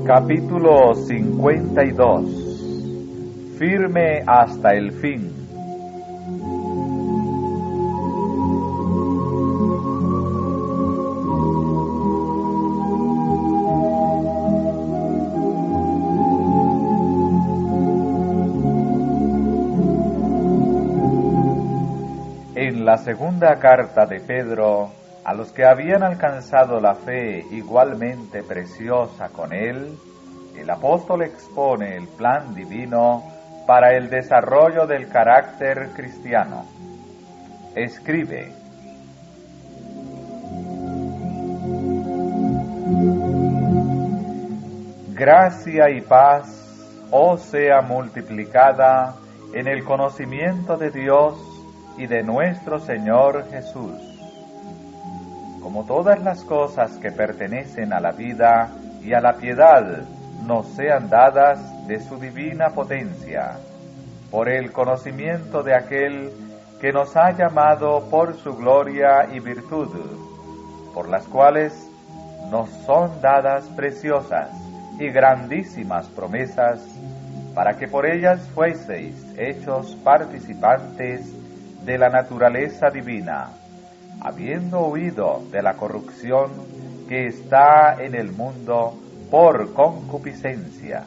Capítulo 52. Firme hasta el fin. En la segunda carta de Pedro, a los que habían alcanzado la fe igualmente preciosa con él, el apóstol expone el plan divino para el desarrollo del carácter cristiano. Escribe: gracia y paz os sea multiplicada en el conocimiento de Dios y de nuestro Señor Jesús, como todas las cosas que pertenecen a la vida y a la piedad nos sean dadas de su divina potencia, por el conocimiento de aquel que nos ha llamado por su gloria y virtud, por las cuales nos son dadas preciosas y grandísimas promesas, para que por ellas fueseis hechos participantes de la naturaleza divina, habiendo huido de la corrupción que está en el mundo por concupiscencia.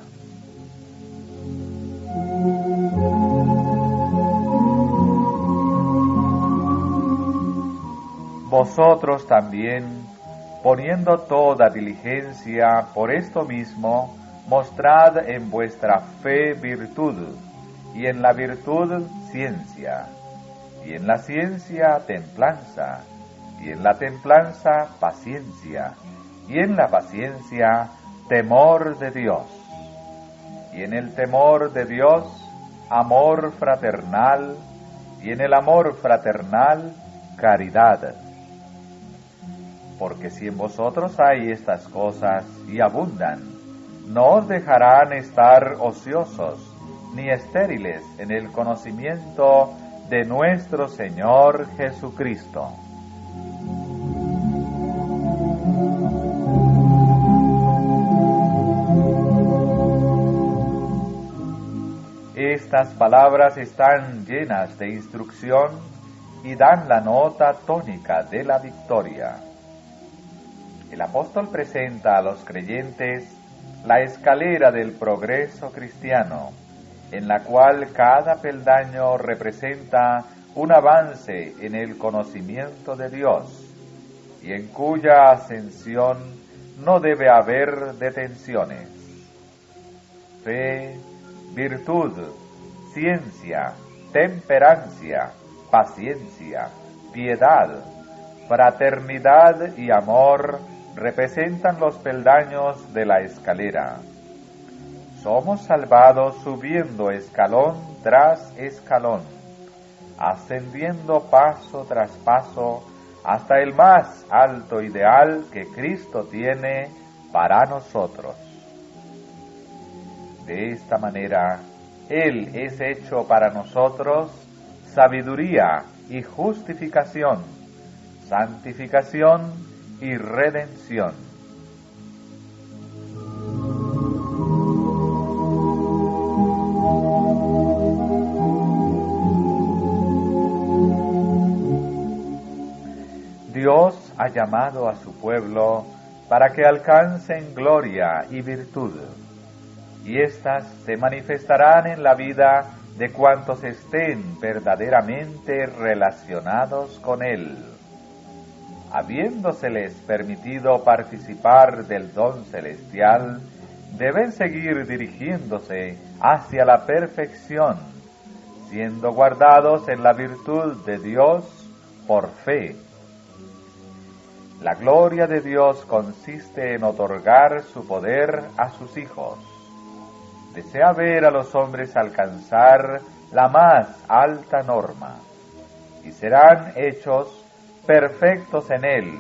Vosotros también, poniendo toda diligencia por esto mismo, mostrad en vuestra fe virtud, y en la virtud ciencia, y en la ciencia templanza, y en la templanza paciencia, y en la paciencia temor de Dios, y en el temor de Dios amor fraternal, y en el amor fraternal caridad. Porque si en vosotros hay estas cosas y abundan, no os dejarán estar ociosos ni estériles en el conocimiento de nuestro Señor Jesucristo. Estas palabras están llenas de instrucción y dan la nota tónica de la victoria. El apóstol presenta a los creyentes la escalera del progreso cristiano, en la cual cada peldaño representa un avance en el conocimiento de Dios, y en cuya ascensión no debe haber detenciones. Fe, virtud, ciencia, temperancia, paciencia, piedad, fraternidad y amor representan los peldaños de la escalera. Somos salvados subiendo escalón tras escalón, ascendiendo paso tras paso hasta el más alto ideal que Cristo tiene para nosotros. De esta manera, Él es hecho para nosotros sabiduría y justificación, santificación y redención. Dios ha llamado a su pueblo para que alcancen gloria y virtud, y éstas se manifestarán en la vida de cuantos estén verdaderamente relacionados con Él. Habiéndoseles permitido participar del don celestial, deben seguir dirigiéndose hacia la perfección, siendo guardados en la virtud de Dios por fe. La gloria de Dios consiste en otorgar su poder a sus hijos. Desea ver a los hombres alcanzar la más alta norma, y serán hechos perfectos en Él,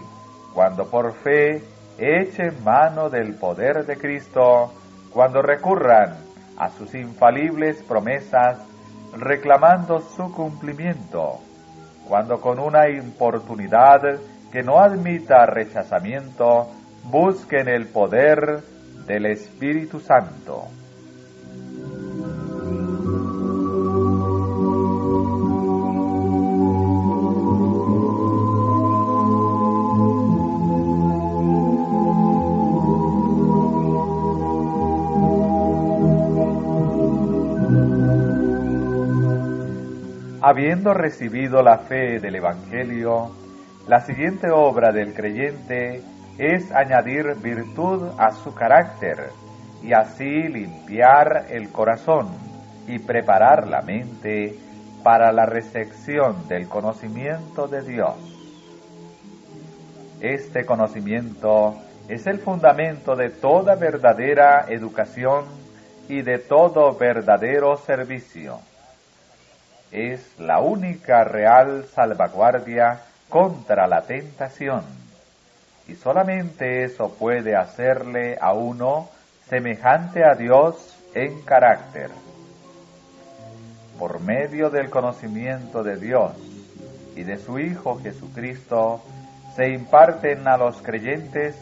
cuando por fe echen mano del poder de Cristo, cuando recurran a sus infalibles promesas, reclamando su cumplimiento, cuando con una importunidad que no admita rechazamiento, busquen el poder del Espíritu Santo. Habiendo recibido la fe del Evangelio, la siguiente obra del creyente es añadir virtud a su carácter y así limpiar el corazón y preparar la mente para la recepción del conocimiento de Dios. Este conocimiento es el fundamento de toda verdadera educación y de todo verdadero servicio. Es la única real salvaguardia contra la tentación, y solamente eso puede hacerle a uno semejante a Dios en carácter. Por medio del conocimiento de Dios y de su Hijo Jesucristo, se imparten a los creyentes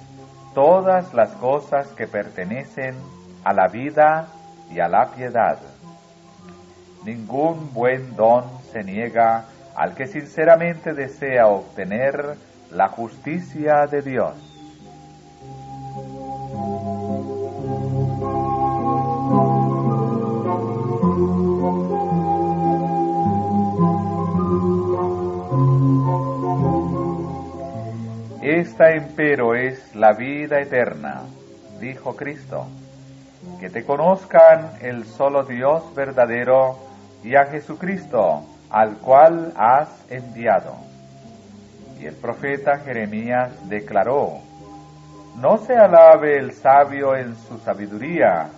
todas las cosas que pertenecen a la vida y a la piedad. Ningún buen don se niega al que sinceramente desea obtener la justicia de Dios. Esta empero es la vida eterna, dijo Cristo, que te conozcan el solo Dios verdadero y a Jesucristo, al cual has enviado. Y el profeta Jeremías declaró: no se alabe el sabio en su sabiduría,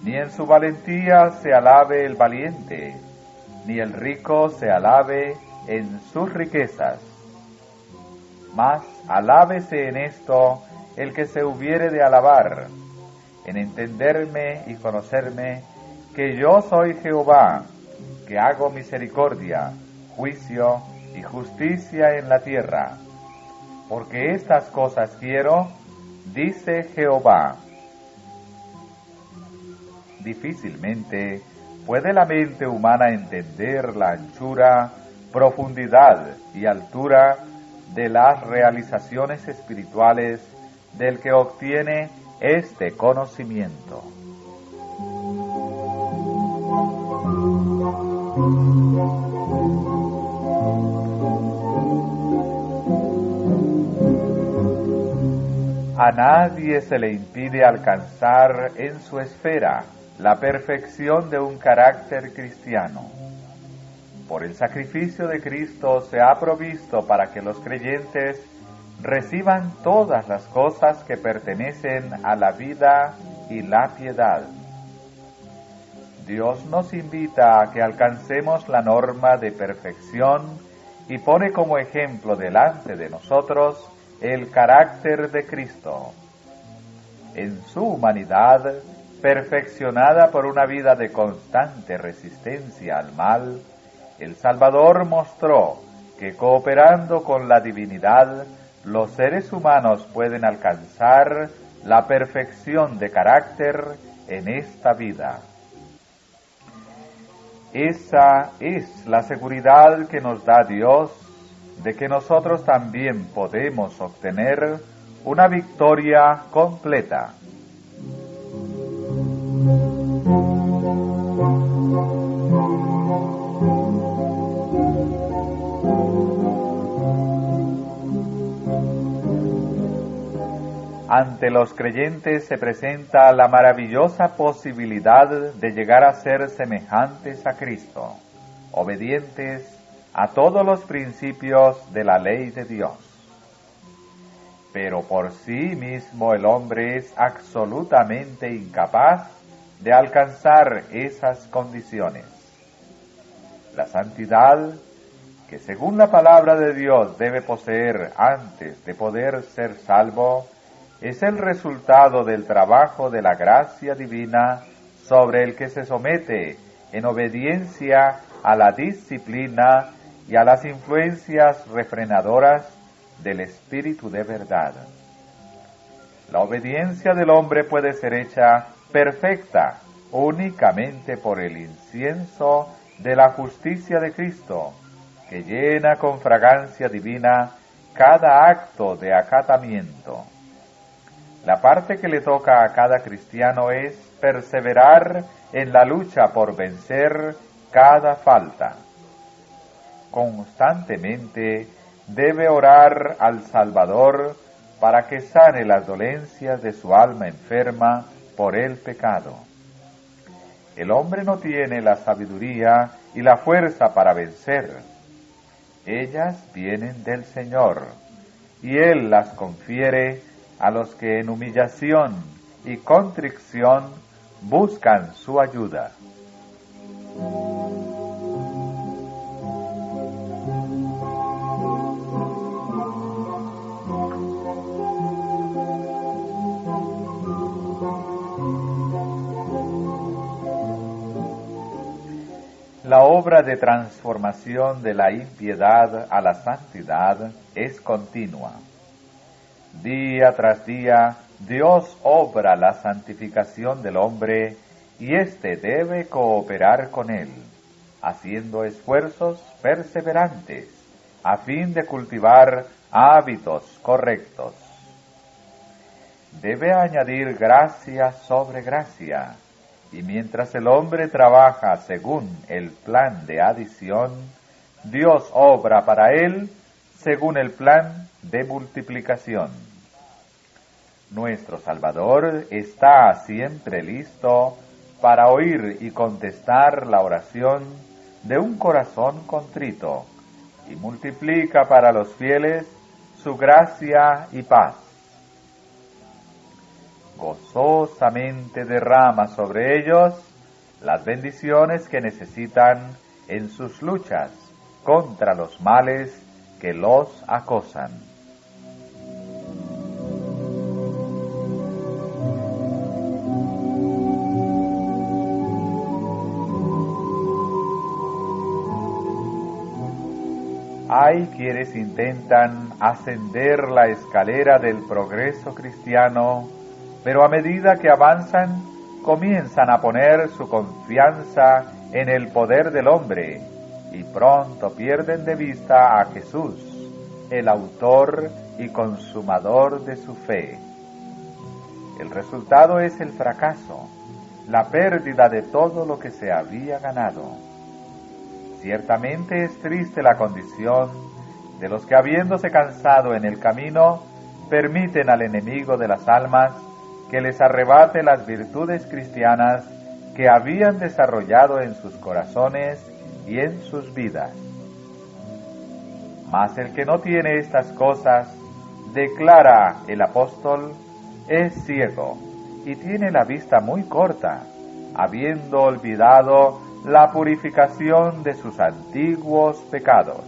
ni en su valentía se alabe el valiente, ni el rico se alabe en sus riquezas. Mas alábese en esto el que se hubiere de alabar, en entenderme y conocerme, que yo soy Jehová, que hago misericordia, juicio y justicia en la tierra. Porque estas cosas quiero, dice Jehová. Difícilmente puede la mente humana entender la anchura, profundidad y altura de las realizaciones espirituales del que obtiene este conocimiento. A nadie se le impide alcanzar en su esfera la perfección de un carácter cristiano. Por el sacrificio de Cristo se ha provisto para que los creyentes reciban todas las cosas que pertenecen a la vida y la piedad. Dios nos invita a que alcancemos la norma de perfección y pone como ejemplo delante de nosotros el carácter de Cristo. En su humanidad, perfeccionada por una vida de constante resistencia al mal, el Salvador mostró que cooperando con la divinidad, los seres humanos pueden alcanzar la perfección de carácter en esta vida. Esa es la seguridad que nos da Dios de que nosotros también podemos obtener una victoria completa. Ante los creyentes se presenta la maravillosa posibilidad de llegar a ser semejantes a Cristo, obedientes a todos los principios de la ley de Dios. Pero por sí mismo el hombre es absolutamente incapaz de alcanzar esas condiciones. La santidad, que según la palabra de Dios debe poseer antes de poder ser salvo, es el resultado del trabajo de la gracia divina sobre el que se somete en obediencia a la disciplina y a las influencias refrenadoras del Espíritu de verdad. La obediencia del hombre puede ser hecha perfecta únicamente por el incienso de la justicia de Cristo, que llena con fragancia divina cada acto de acatamiento. La parte que le toca a cada cristiano es perseverar en la lucha por vencer cada falta. Constantemente debe orar al Salvador para que sane las dolencias de su alma enferma por el pecado. El hombre no tiene la sabiduría y la fuerza para vencer. Ellas vienen del Señor, y Él las confiere a los que en humillación y contrición buscan su ayuda. La obra de transformación de la impiedad a la santidad es continua. Día tras día, Dios obra la santificación del hombre y éste debe cooperar con él, haciendo esfuerzos perseverantes a fin de cultivar hábitos correctos. Debe añadir gracia sobre gracia, y mientras el hombre trabaja según el plan de adición, Dios obra para él según el plan de multiplicación. Nuestro Salvador está siempre listo para oír y contestar la oración de un corazón contrito y multiplica para los fieles su gracia y paz. Gozosamente derrama sobre ellos las bendiciones que necesitan en sus luchas contra los males que los acosan. Hay quienes intentan ascender la escalera del progreso cristiano, pero a medida que avanzan, comienzan a poner su confianza en el poder del hombre y pronto pierden de vista a Jesús, el autor y consumador de su fe. El resultado es el fracaso, la pérdida de todo lo que se había ganado. Ciertamente es triste la condición de los que, habiéndose cansado en el camino, permiten al enemigo de las almas que les arrebate las virtudes cristianas que habían desarrollado en sus corazones y en sus vidas. Mas el que no tiene estas cosas, declara el apóstol, es ciego y tiene la vista muy corta, habiendo olvidado la purificación de sus antiguos pecados.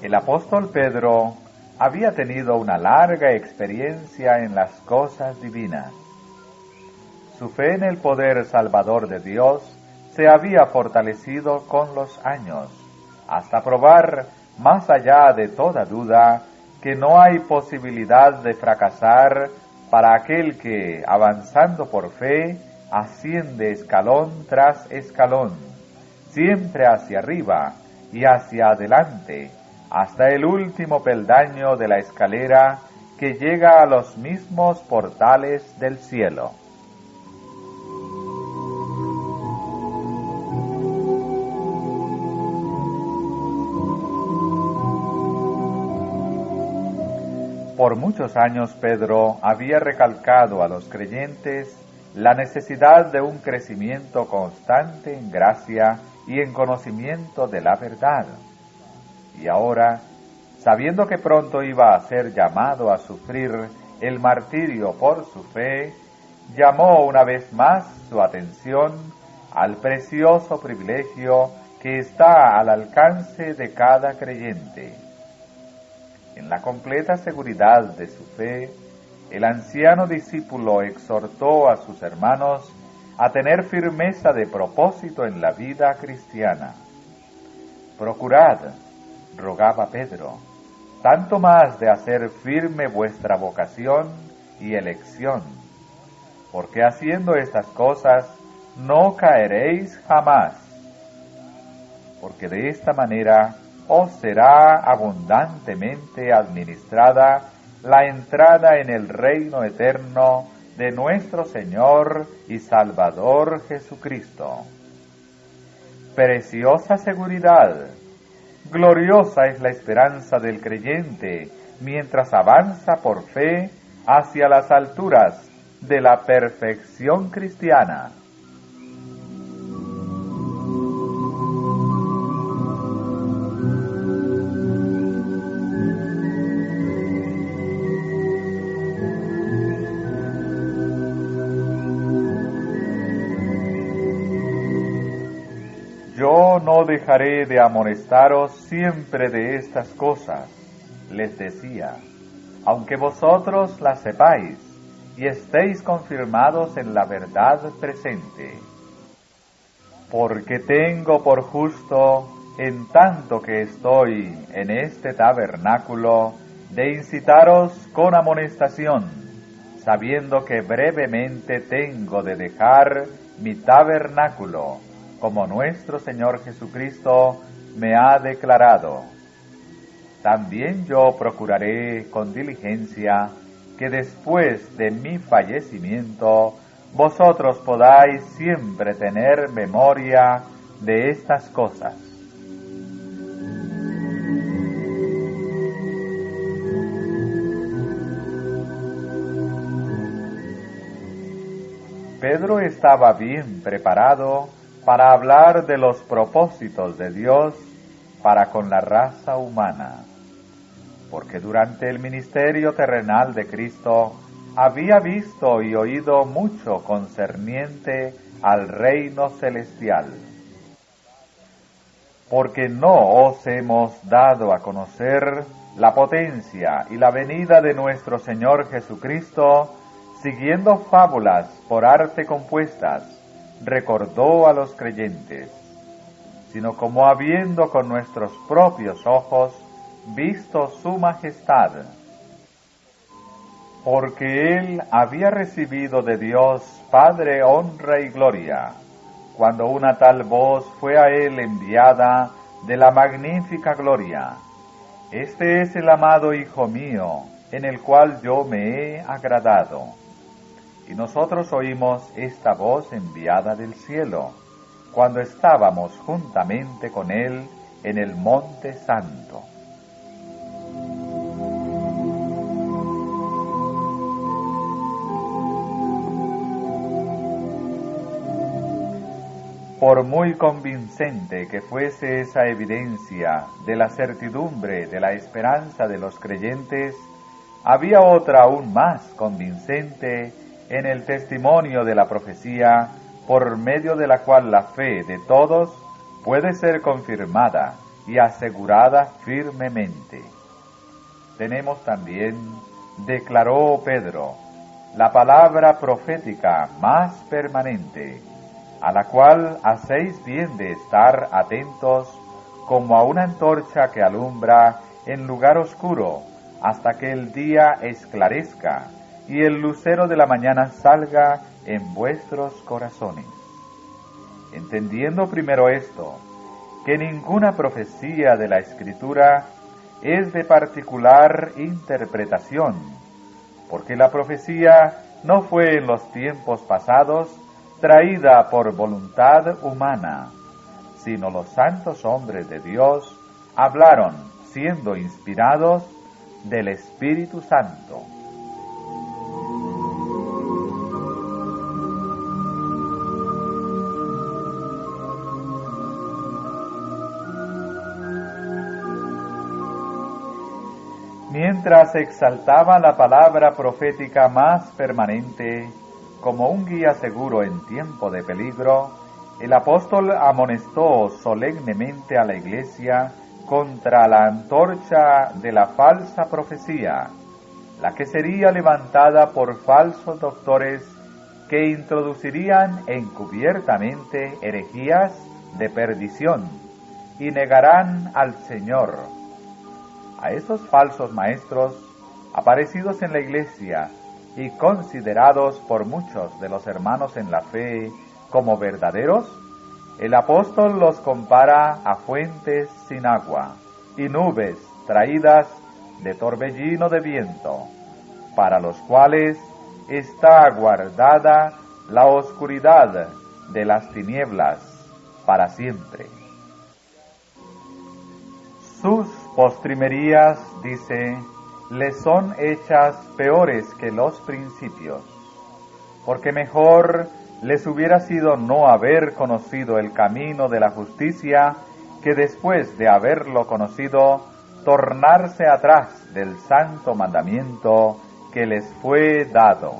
El apóstol Pedro había tenido una larga experiencia en las cosas divinas. Su fe en el poder salvador de Dios se había fortalecido con los años, hasta probar, más allá de toda duda, que no hay posibilidad de fracasar para aquel que, avanzando por fe, asciende escalón tras escalón, siempre hacia arriba y hacia adelante, hasta el último peldaño de la escalera que llega a los mismos portales del cielo. Por muchos años Pedro había recalcado a los creyentes la necesidad de un crecimiento constante en gracia y en conocimiento de la verdad. Y ahora, sabiendo que pronto iba a ser llamado a sufrir el martirio por su fe, llamó una vez más su atención al precioso privilegio que está al alcance de cada creyente. En la completa seguridad de su fe, el anciano discípulo exhortó a sus hermanos a tener firmeza de propósito en la vida cristiana. Procurad, rogaba Pedro, tanto más de hacer firme vuestra vocación y elección, porque haciendo estas cosas no caeréis jamás, porque de esta manera os será abundantemente administrada la entrada en el reino eterno de nuestro Señor y Salvador Jesucristo. Preciosa seguridad, gloriosa es la esperanza del creyente mientras avanza por fe hacia las alturas de la perfección cristiana. Yo no dejaré de amonestaros siempre de estas cosas, les decía, aunque vosotros las sepáis y estéis confirmados en la verdad presente. Porque tengo por justo, en tanto que estoy en este tabernáculo, de incitaros con amonestación, sabiendo que brevemente tengo de dejar mi tabernáculo, como nuestro Señor Jesucristo me ha declarado. También yo procuraré con diligencia que después de mi fallecimiento vosotros podáis siempre tener memoria de estas cosas. Pedro estaba bien preparado para hablar de los propósitos de Dios para con la raza humana, porque durante el ministerio terrenal de Cristo había visto y oído mucho concerniente al reino celestial. Porque no os hemos dado a conocer la potencia y la venida de nuestro Señor Jesucristo, siguiendo fábulas por arte compuestas, recordó a los creyentes, sino como habiendo con nuestros propios ojos visto su majestad, porque él había recibido de Dios Padre honra y gloria, cuando una tal voz fue a él enviada de la magnífica gloria: Este es el amado Hijo mío, en el cual yo me he agradado. Y nosotros oímos esta voz enviada del cielo, cuando estábamos juntamente con él en el Monte Santo. Por muy convincente que fuese esa evidencia de la certidumbre de la esperanza de los creyentes, había otra aún más convincente en el testimonio de la profecía, por medio de la cual la fe de todos puede ser confirmada y asegurada firmemente. Tenemos también, declaró Pedro, la palabra profética más permanente, a la cual hacéis bien de estar atentos como a una antorcha que alumbra en lugar oscuro hasta que el día esclarezca y el lucero de la mañana salga en vuestros corazones. Entendiendo primero esto, que ninguna profecía de la Escritura es de particular interpretación, porque la profecía no fue en los tiempos pasados traída por voluntad humana, sino los santos hombres de Dios hablaron, siendo inspirados del Espíritu Santo. Mientras exaltaba la palabra profética más permanente como un guía seguro en tiempo de peligro, el apóstol amonestó solemnemente a la Iglesia contra la antorcha de la falsa profecía, la que sería levantada por falsos doctores que introducirían encubiertamente herejías de perdición y negarán al Señor. A esos falsos maestros, aparecidos en la Iglesia y considerados por muchos de los hermanos en la fe como verdaderos, el apóstol los compara a fuentes sin agua y nubes traídas de torbellino de viento, para los cuales está guardada la oscuridad de las tinieblas para siempre. Sus postrimerías, dice, les son hechas peores que los principios, porque mejor les hubiera sido no haber conocido el camino de la justicia que después de haberlo conocido, tornarse atrás del santo mandamiento que les fue dado.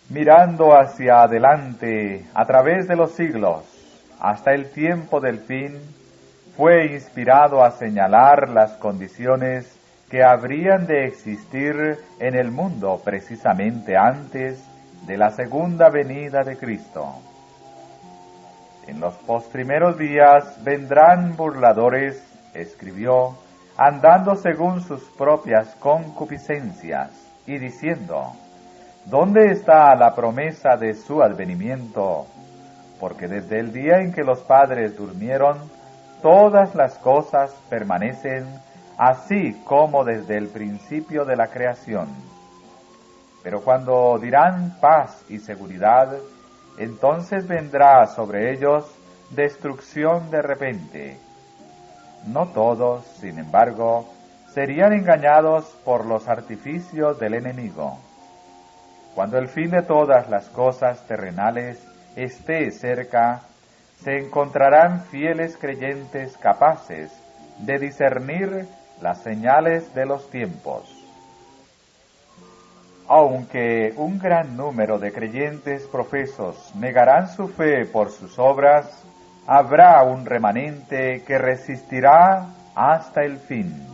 Mirando hacia adelante a través de los siglos, hasta el tiempo del fin, fue inspirado a señalar las condiciones que habrían de existir en el mundo precisamente antes de la segunda venida de Cristo. En los postrimeros días vendrán burladores, escribió, andando según sus propias concupiscencias, y diciendo, ¿dónde está la promesa de su advenimiento? Porque desde el día en que los padres durmieron, todas las cosas permanecen así como desde el principio de la creación. Pero cuando dirán paz y seguridad, entonces vendrá sobre ellos destrucción de repente. No todos, sin embargo, serían engañados por los artificios del enemigo. Cuando el fin de todas las cosas terrenales esté cerca, se encontrarán fieles creyentes capaces de discernir las señales de los tiempos. Aunque un gran número de creyentes profesos negarán su fe por sus obras, habrá un remanente que resistirá hasta el fin.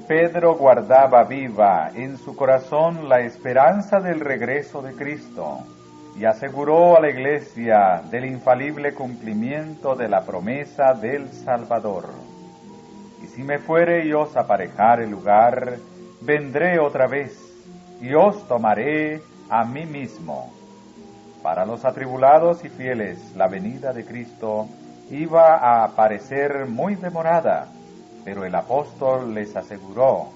Pedro guardaba viva en su corazón la esperanza del regreso de Cristo y aseguró a la Iglesia del infalible cumplimiento de la promesa del Salvador. Y si me fuere y os aparejare lugar, vendré otra vez y os tomaré a mí mismo. Para los atribulados y fieles, la venida de Cristo iba a parecer muy demorada, pero el apóstol les aseguró,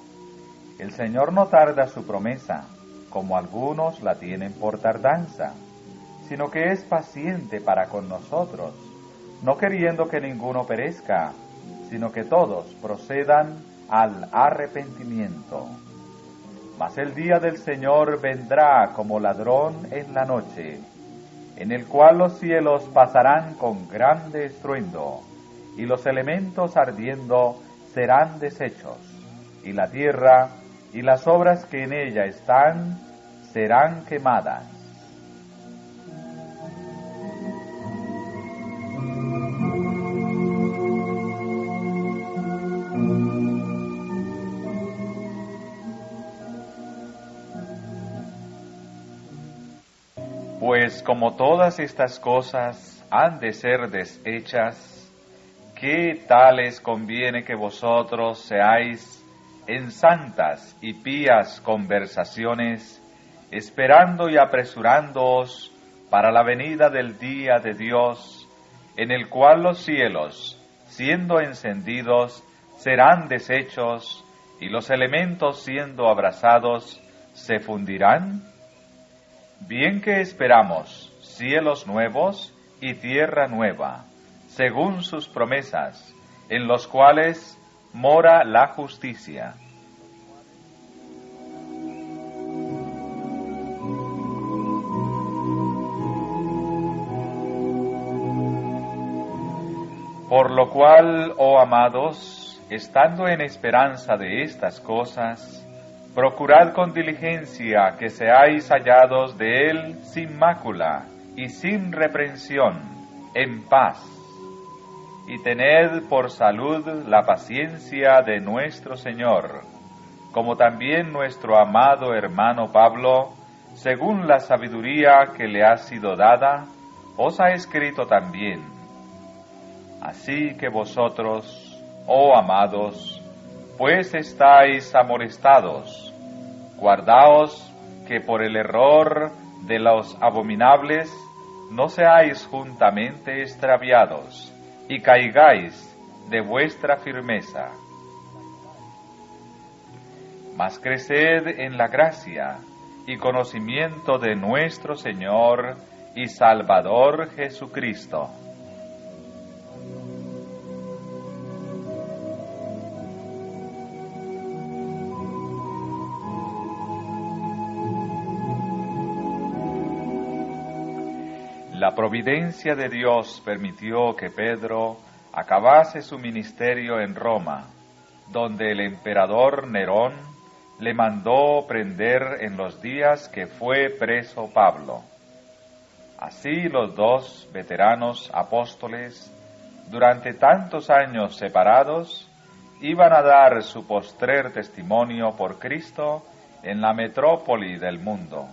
el Señor no tarda su promesa, como algunos la tienen por tardanza, sino que es paciente para con nosotros, no queriendo que ninguno perezca, sino que todos procedan al arrepentimiento. Mas el día del Señor vendrá como ladrón en la noche, en el cual los cielos pasarán con grande estruendo, y los elementos ardiendo serán deshechos, y la tierra y las obras que en ella están serán quemadas. Pues como todas estas cosas han de ser deshechas, ¿qué tales conviene que vosotros seáis en santas y pías conversaciones, esperando y apresurándoos para la venida del día de Dios, en el cual los cielos, siendo encendidos, serán deshechos, y los elementos siendo abrasados, se fundirán? Bien que esperamos cielos nuevos y tierra nueva, según sus promesas, en los cuales mora la justicia. Por lo cual, oh amados, estando en esperanza de estas cosas, procurad con diligencia que seáis hallados de Él sin mácula y sin reprensión, en paz, y tened por salud la paciencia de nuestro Señor, como también nuestro amado hermano Pablo, según la sabiduría que le ha sido dada, os ha escrito también. Así que vosotros, oh amados, pues estáis amonestados, guardaos que por el error de los abominables no seáis juntamente extraviados, y caigáis de vuestra firmeza. Mas creced en la gracia y conocimiento de nuestro Señor y Salvador Jesucristo. La providencia de Dios permitió que Pedro acabase su ministerio en Roma, donde el emperador Nerón le mandó prender en los días que fue preso Pablo. Así los dos veteranos apóstoles, durante tantos años separados, iban a dar su postrer testimonio por Cristo en la metrópoli del mundo,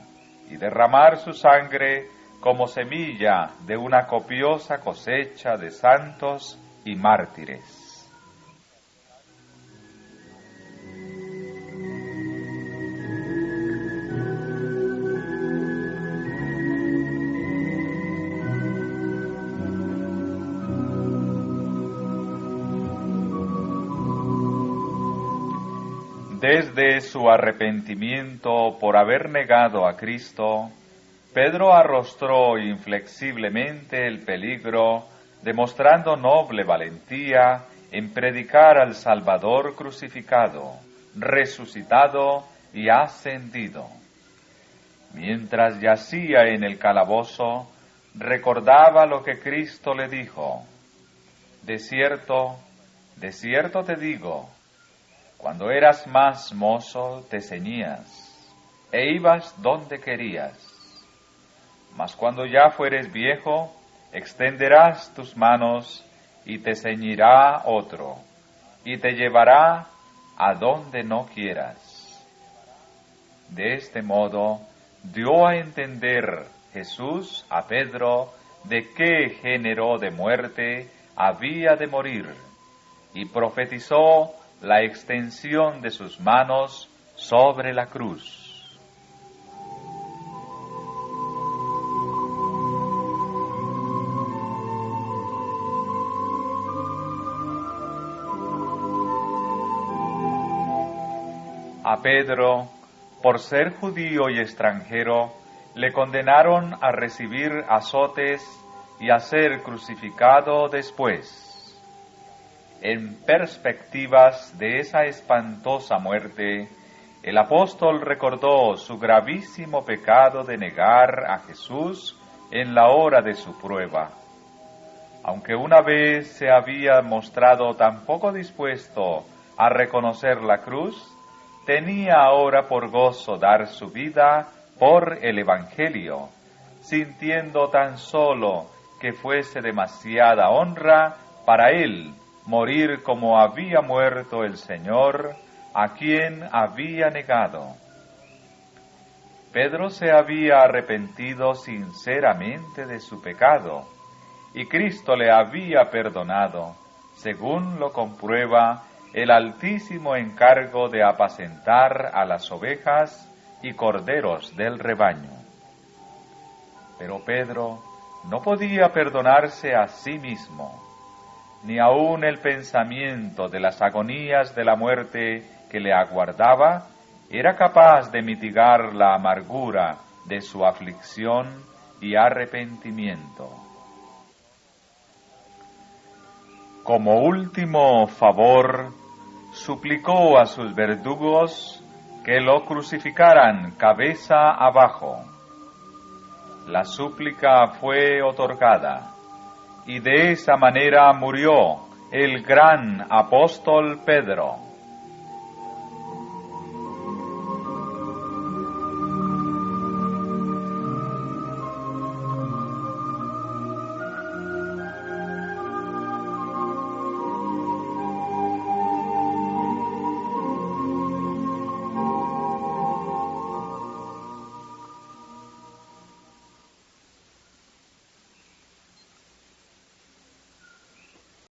y derramar su sangre como semilla de una copiosa cosecha de santos y mártires. Desde su arrepentimiento por haber negado a Cristo, Pedro arrostró inflexiblemente el peligro, demostrando noble valentía en predicar al Salvador crucificado, resucitado y ascendido. Mientras yacía en el calabozo, recordaba lo que Cristo le dijo: de cierto te digo, cuando eras más mozo te ceñías e ibas donde querías. Mas cuando ya fueres viejo, extenderás tus manos y te ceñirá otro, y te llevará a donde no quieras. De este modo, dio a entender Jesús a Pedro de qué género de muerte había de morir, y profetizó la extensión de sus manos sobre la cruz. A Pedro, por ser judío y extranjero, le condenaron a recibir azotes y a ser crucificado después. En perspectivas de esa espantosa muerte, el apóstol recordó su gravísimo pecado de negar a Jesús en la hora de su prueba. Aunque una vez se había mostrado tan poco dispuesto a reconocer la cruz, tenía ahora por gozo dar su vida por el Evangelio, sintiendo tan solo que fuese demasiada honra para él morir como había muerto el Señor, a quien había negado. Pedro se había arrepentido sinceramente de su pecado, y Cristo le había perdonado, según lo comprueba el altísimo encargo de apacentar a las ovejas y corderos del rebaño. Pero Pedro no podía perdonarse a sí mismo, ni aun el pensamiento de las agonías de la muerte que le aguardaba era capaz de mitigar la amargura de su aflicción y arrepentimiento. Como último favor, suplicó a sus verdugos que lo crucificaran cabeza abajo. La súplica fue otorgada, Y de esa manera murió el gran apóstol Pedro.